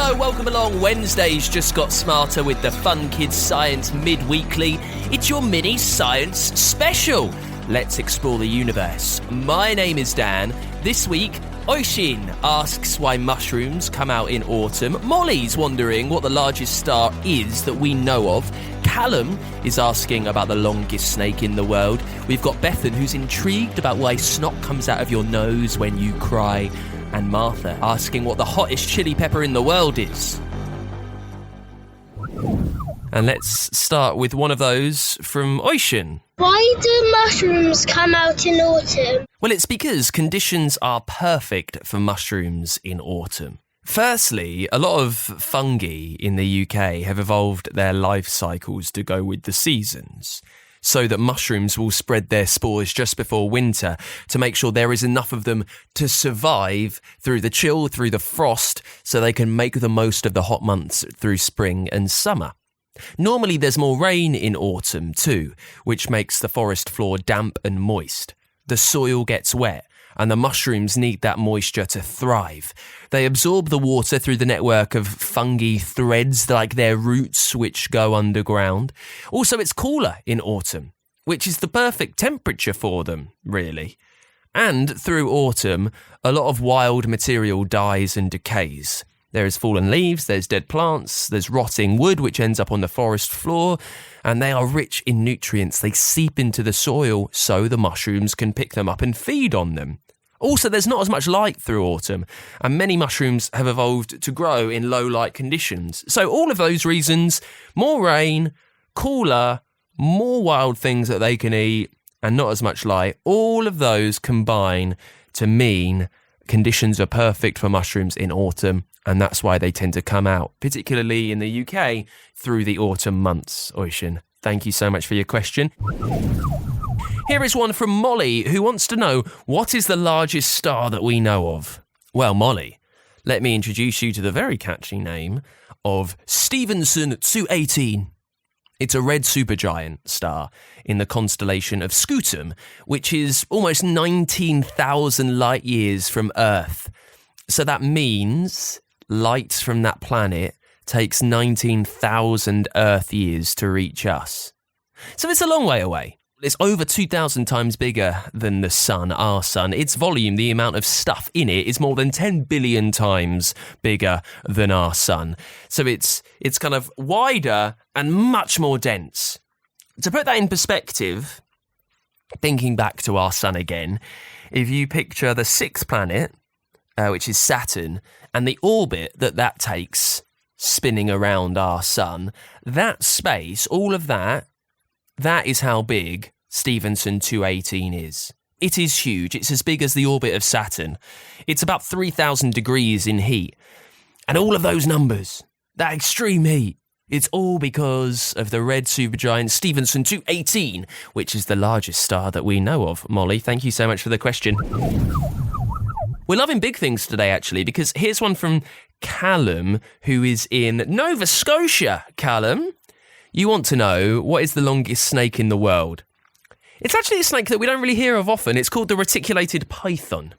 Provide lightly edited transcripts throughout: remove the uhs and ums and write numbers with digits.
Hello, welcome along. Wednesday's just got smarter with the Fun Kids Science Midweekly. It's your mini science special. Let's explore the universe. My name is Dan. This week, Oisin asks why mushrooms come out in autumn. Molly's wondering what the largest star is that we know of. Callum is asking about the longest snake in the world. We've got Bethan, who's intrigued about why snot comes out of your nose when you cry. And Martha asking what the hottest chili pepper in the world is. And let's start with one of those from Oisin. Why do mushrooms come out in autumn? Well, it's because conditions are perfect for mushrooms in autumn. Firstly, a lot of fungi in the UK have evolved their life cycles to go with the seasons, so that mushrooms will spread their spores just before winter to make sure there is enough of them to survive through the chill, through the frost, so they can make the most of the hot months through spring and summer. Normally there's more rain in autumn too, which makes the forest floor damp and moist. The soil gets wet, and the mushrooms need that moisture to thrive. They absorb the water through the network of fungi threads like their roots, which go underground. Also, it's cooler in autumn, which is the perfect temperature for them, really. And through autumn, a lot of wild material dies and decays. There is fallen leaves, there's dead plants, there's rotting wood which ends up on the forest floor, and they are rich in nutrients. They seep into the soil so the mushrooms can pick them up and feed on them. Also, there's not as much light through autumn, and many mushrooms have evolved to grow in low light conditions. So all of those reasons, more rain, cooler, more wild things that they can eat, and not as much light, all of those combine to mean conditions are perfect for mushrooms in autumn, and that's why they tend to come out, particularly in the UK, through the autumn months. Oisin, thank you so much for your question. Here is one from Molly, who wants to know, what is the largest star that we know of? Well, Molly, let me introduce you to the very catchy name of Stephenson 218. It's a red supergiant star in the constellation of Scutum, which is almost 19,000 light years from Earth. So that means light from that planet takes 19,000 Earth years to reach us. So it's a long way away. It's over 2,000 times bigger than the sun, our sun. Its volume, the amount of stuff in it, is more than 10 billion times bigger than our sun. So it's kind of wider and much more dense. To put that in perspective, thinking back to our sun again, if you picture the sixth planet, which is Saturn, and the orbit that takes spinning around our sun, that space, all of that is how big Stephenson 218 is. It is huge. It's as big as the orbit of Saturn. It's about 3,000 degrees in heat. And all of those numbers, that extreme heat, it's all because of the red supergiant Stephenson 218, which is the largest star that we know of. Molly, thank you so much for the question. We're loving big things today, actually, because here's one from Callum, who is in Nova Scotia. Callum, you want to know, what is the longest snake in the world? It's actually a snake that we don't really hear of often. It's called the reticulated python.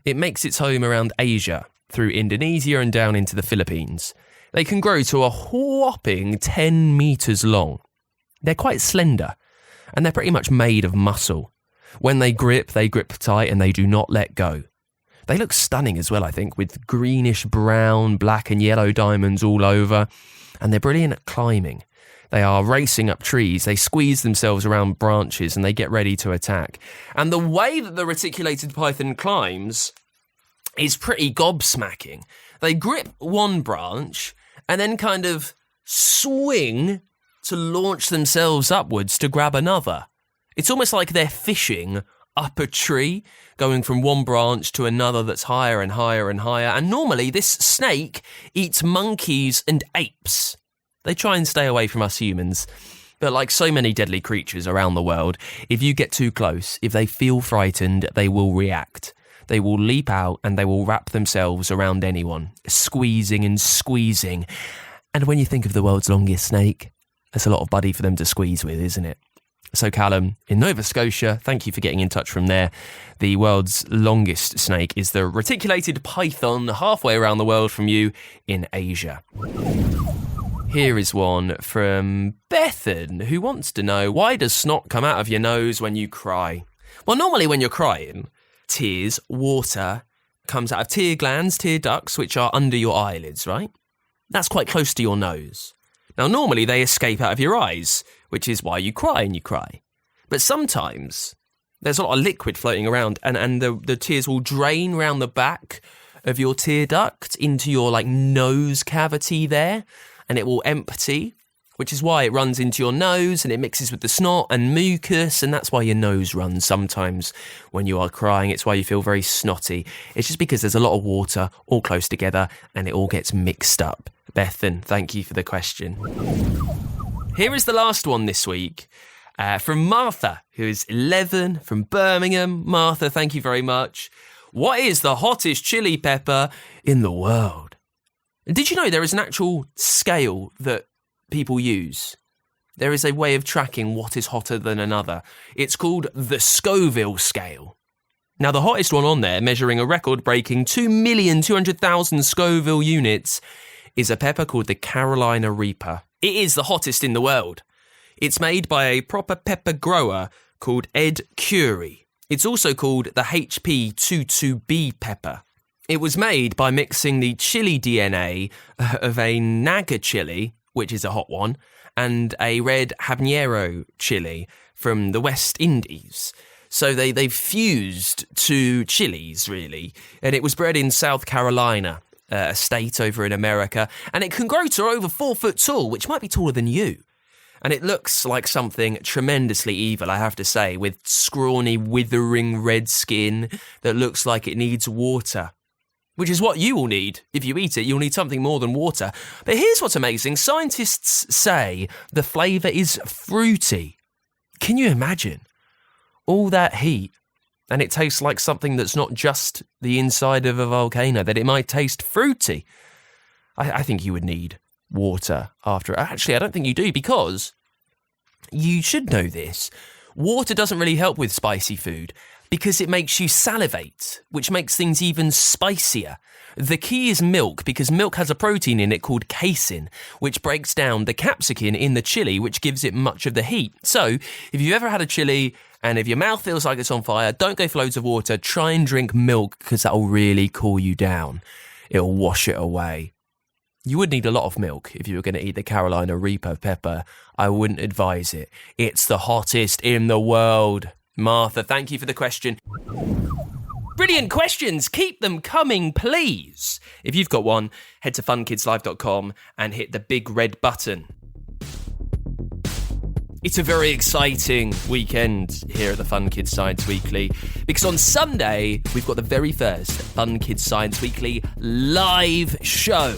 It makes its home around Asia, through Indonesia and down into the Philippines. They can grow to a whopping 10 metres long. They're quite slender, and they're pretty much made of muscle. When they grip tight, and they do not let go. They look stunning as well, I think, with greenish brown, black and yellow diamonds all over, and they're brilliant at climbing. They are racing up trees, they squeeze themselves around branches, and they get ready to attack. And the way that the reticulated python climbs is pretty gobsmacking. They grip one branch and then kind of swing to launch themselves upwards to grab another. It's almost like they're fishing up a tree, going from one branch to another that's higher and higher and higher. And normally this snake eats monkeys and apes. They try and stay away from us humans. But like so many deadly creatures around the world, if you get too close, if they feel frightened, they will react. They will leap out and they will wrap themselves around anyone, squeezing and squeezing. And when you think of the world's longest snake, that's a lot of buddy for them to squeeze with, isn't it? So Callum, in Nova Scotia, thank you for getting in touch from there. The world's longest snake is the reticulated python, halfway around the world from you in Asia. Here is one from Bethan, who wants to know, why does snot come out of your nose when you cry? Well, normally when you're crying, tears, water, comes out of tear glands, tear ducts, which are under your eyelids, right? That's quite close to your nose. Now, normally they escape out of your eyes, which is why you cry and you cry. But sometimes there's a lot of liquid floating around and the tears will drain around the back of your tear duct into your nose cavity there, and it will empty, which is why it runs into your nose and it mixes with the snot and mucus, and that's why your nose runs sometimes when you are crying. It's why you feel very snotty. It's just because there's a lot of water all close together and it all gets mixed up. Bethan, thank you for the question. Here is the last one this week from Martha, who is 11, from Birmingham. Martha, thank you very much. What is the hottest chili pepper in the world? Did you know there is an actual scale that people use? There is a way of tracking what is hotter than another. It's called the Scoville scale. Now, the hottest one on there, measuring a record-breaking 2,200,000 Scoville units, is a pepper called the Carolina Reaper. It is the hottest in the world. It's made by a proper pepper grower called Ed Curie. It's also called the HP22B pepper. It was made by mixing the chili DNA of a Naga chili, which is a hot one, and a red habanero chili from the West Indies. So they've fused two chilies, really. And it was bred in South Carolina, a state over in America. And it can grow to over 4 foot tall, which might be taller than you. And it looks like something tremendously evil, I have to say, with scrawny, withering red skin that looks like it needs water. Which is what you will need. If you eat it, you'll need something more than water. But here's what's amazing. Scientists say the flavour is fruity. Can you imagine? All that heat, and it tastes like something that's not just the inside of a volcano, that it might taste fruity. I think you would need water after it. Actually, I don't think you do, because you should know this. Water doesn't really help with spicy food, because it makes you salivate, which makes things even spicier. The key is milk, because milk has a protein in it called casein, which breaks down the capsicum in the chili, which gives it much of the heat. So, if you've ever had a chili and if your mouth feels like it's on fire, don't go for loads of water, try and drink milk, because that'll really cool you down. It'll wash it away. You would need a lot of milk if you were going to eat the Carolina Reaper pepper. I wouldn't advise it. It's the hottest in the world. Martha, thank you for the question. Brilliant questions. Keep them coming, please. If you've got one, head to funkidslive.com and hit the big red button. It's a very exciting weekend here at the Fun Kids Science Weekly, because on Sunday, we've got the very first Fun Kids Science Weekly live show.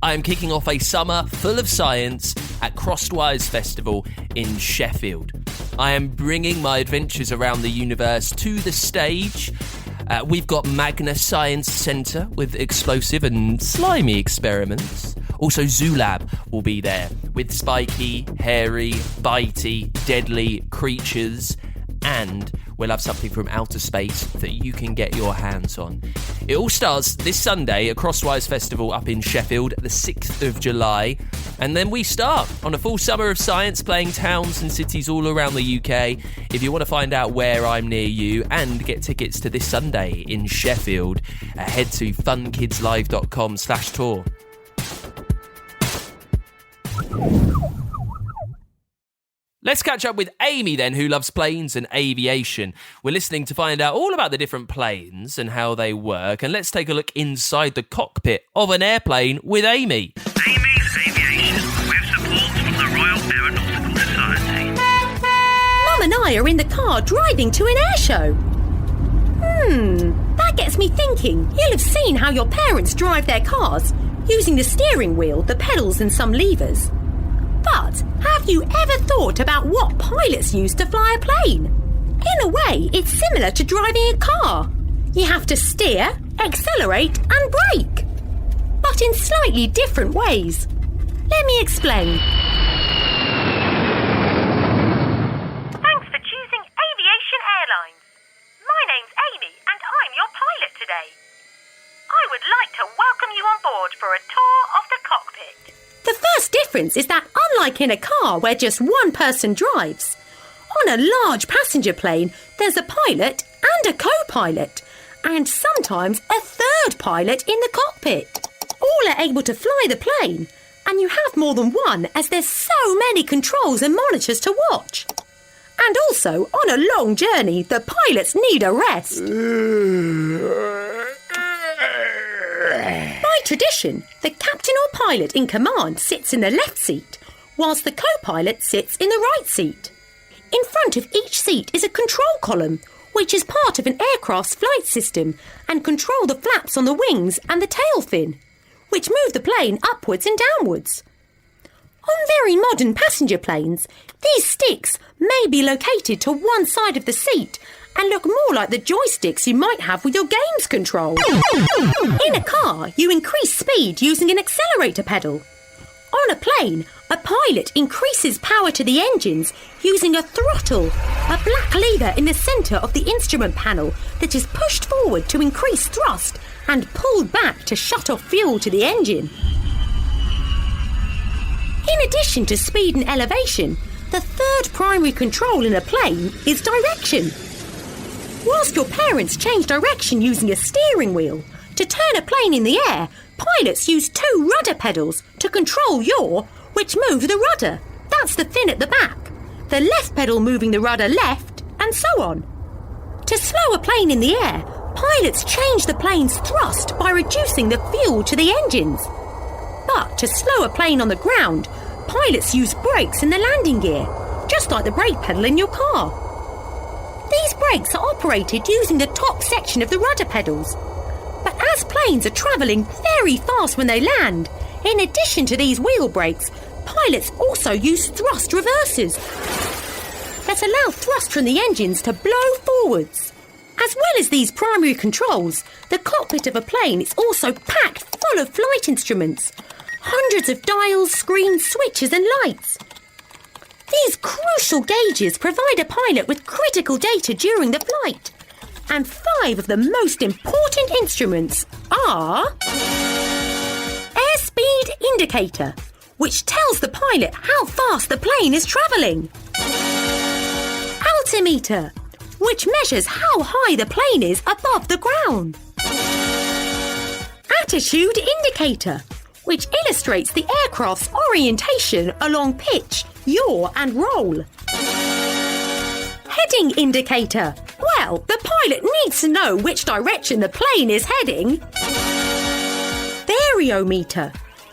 I am kicking off a summer full of science at Crosswise Festival in Sheffield. I am bringing my adventures around the universe to the stage. We've got Magna Science Centre with explosive and slimy experiments. Also, Zoolab will be there with spiky, hairy, bitey, deadly creatures. And we'll have something from outer space that you can get your hands on. It all starts this Sunday at Crosswise Festival up in Sheffield, the 6th of July. And then we start on a full summer of science, playing towns and cities all around the UK. If you want to find out where I'm near you and get tickets to this Sunday in Sheffield, head to funkidslive.com/tour. Let's catch up with Amy then, who loves planes and aviation. We're listening to find out all about the different planes and how they work. And let's take a look inside the cockpit of an airplane with Amy. Amy Aviation, with support from the Royal Aeronautical Society. Mum and I are in the car driving to an air show. That gets me thinking. You'll have seen how your parents drive their cars, using the steering wheel, the pedals and some levers. But have you ever thought about what pilots use to fly a plane? In a way, it's similar to driving a car. You have to steer, accelerate and brake. But in slightly different ways. Let me explain. I would like to welcome you on board for a tour of the cockpit. The first difference is that unlike in a car where just one person drives, on a large passenger plane there's a pilot and a co-pilot, and sometimes a third pilot in the cockpit. All are able to fly the plane, and you have more than one as there's so many controls and monitors to watch. And also, on a long journey, the pilots need a rest. By tradition, the captain or pilot in command sits in the left seat, whilst the co-pilot sits in the right seat. In front of each seat is a control column, which is part of an aircraft's flight system and control the flaps on the wings and the tail fin, which move the plane upwards and downwards. On very modern passenger planes, these sticks may be located to one side of the seat and look more like the joysticks you might have with your games control. In a car, you increase speed using an accelerator pedal. On a plane, a pilot increases power to the engines using a throttle, a black lever in the centre of the instrument panel that is pushed forward to increase thrust and pulled back to shut off fuel to the engine. In addition to speed and elevation, the third primary control in a plane is direction. Whilst your parents change direction using a steering wheel, to turn a plane in the air, pilots use two rudder pedals to control yaw, which move the rudder. That's the fin at the back. The left pedal moving the rudder left, and so on. To slow a plane in the air, pilots change the plane's thrust by reducing the fuel to the engines. But to slow a plane on the ground, pilots use brakes in the landing gear, just like the brake pedal in your car. These brakes are operated using the top section of the rudder pedals. But as planes are travelling very fast when they land, in addition to these wheel brakes, pilots also use thrust reversers that allow thrust from the engines to blow forwards. As well as these primary controls, the cockpit of a plane is also packed full of flight instruments. Hundreds of dials, screens, switches and lights. These crucial gauges provide a pilot with critical data during the flight. And 5 of the most important instruments are airspeed indicator, which tells the pilot how fast the plane is travelling. Altimeter, which measures how high the plane is above the ground. Attitude indicator, which illustrates the aircraft's orientation along pitch, yaw and roll. Heading indicator. Well, the pilot needs to know which direction the plane is heading. Variometer.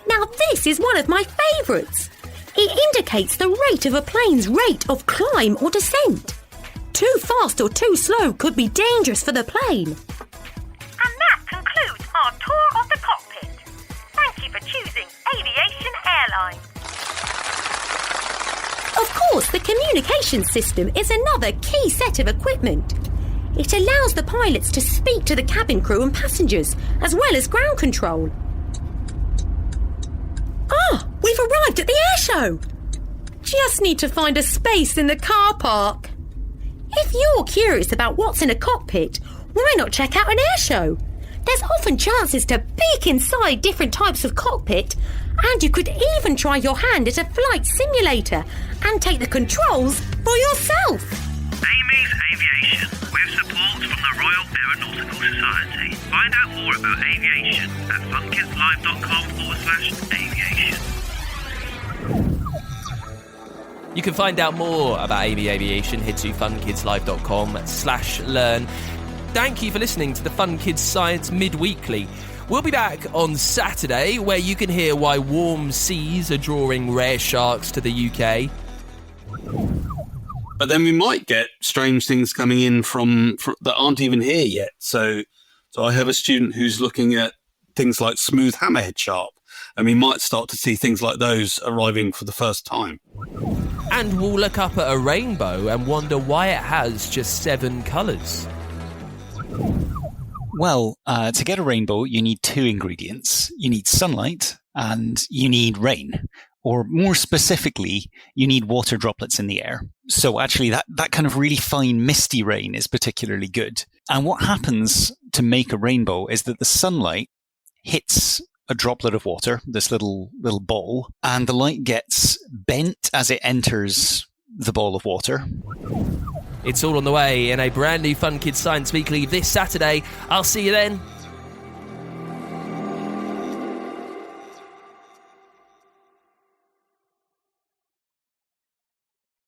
Now this is one of my favourites. It indicates the rate of a plane's rate of climb or descent. Too fast or too slow could be dangerous for the plane. And that concludes our tour of the cockpit. Thank you for choosing Aviation Airlines. Of course, the communication system is another key set of equipment. It allows the pilots to speak to the cabin crew and passengers, as well as ground control. We've arrived at the air show. Just need to find a space in the car park. If you're curious about what's in a cockpit, why not check out an air show? There's often chances to peek inside different types of cockpit, and you could even try your hand at a flight simulator and take the controls for yourself. Amy's Aviation, with support from the Royal Aeronautical Society. Find out more about aviation at funkidslive.com/aviation. You can find out more about Amy Aviation. Head to funkidslive.com/learn. Thank you for listening to the Fun Kids Science Midweekly. We'll be back on Saturday, where you can hear why warm seas are drawing rare sharks to the UK. But then we might get strange things coming in from that aren't even here yet. So I have a student who's looking at things like smooth hammerhead shark, and we might start to see things like those arriving for the first time. And we'll look up at a rainbow and wonder why it has just 7 colours. Well, to get a rainbow, you need 2 ingredients. You need sunlight and you need rain. or more specifically, you need water droplets in the air. So actually that kind of really fine misty rain is particularly good. And what happens to make a rainbow is that the sunlight hits a droplet of water, this little ball, and the light gets bent as it enters the ball of water. It's all on the way in a brand new Fun Kids Science Weekly this Saturday. I'll see you then.